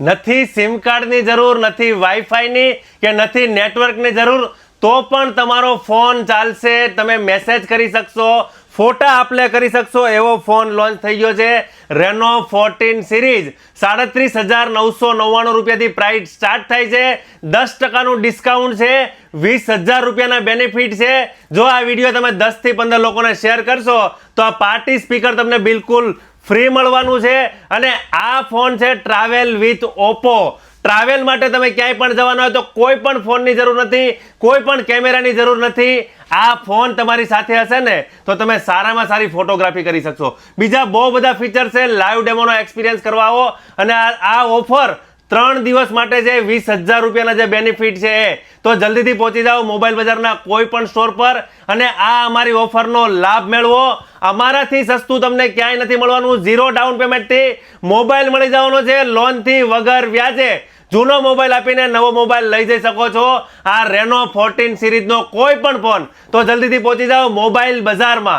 નથી સિમ કાર્ડની જરૂર, નથી વાઈફાઈની કે નથી નેટવર્કની જરૂર, તો પણ તમારો ફોન ચાલશે. તમે મેસેજ કરી શકશો, ફોટા આપલે કરી શકશો એવો ફોન લોન્ચ થઈ ગયો છે. રેનો 14 સિરીઝ 37,999 રૂપિયાથી પ્રાઇસ સ્ટાર્ટ થાય છે. 10% ડિસ્કાઉન્ટ છે, 20,000 રૂપિયાના બેનિફિટ છે. જો આ વિડીયો તમે 10 થી 15 લોકોને શેર કરશો તો આ પાર્ટી સ્પીકર તમને બિલકુલ ફ્રી મળવાનું છે. અને આ ફોન છે ટ્રાવેલ વિથ ઓપ્પો. ટ્રાવેલ માટે તમે ક્યાંય પણ જવાના હોય તો કોઈ પણ ફોનની જરૂર નથી, કોઈ પણ કેમેરાની જરૂર નથી. આ ફોન તમારી સાથે હશે ને તો તમે સારામાં સારી ફોટોગ્રાફી કરી શકશો. બીજા બહુ બધા ફીચર છે. લાઈવ ડેમોનો એક્સપિરિયન્સ કરવા આવો. અને આ ઓફર 3 દિવસ માટે છે. 20,000 રૂપિયાના જે બેનિફિટ છે તો જલ્દીથી પહોંચી જાઓ મોબાઈલ બજારના કોઈ પણ સ્ટોર પર અને આ અમારી ઓફરનો લાભ મેળવો. અમારાથી સસ્તું તમને ક્યાંય નથી મળવાનું. 0 ડાઉન પેમેન્ટથી મોબાઈલ મળી જવાનો છે, લોનથી વગર વ્યાજે. જૂનો મોબાઈલ આપીને નવો મોબાઈલ લઈ જઈ શકો છો. આ રેનો 14 સિરીઝનો કોઈ પણ ફોન તો જલ્દીથી પહોંચી જાઓ મોબાઈલ બજારમાં.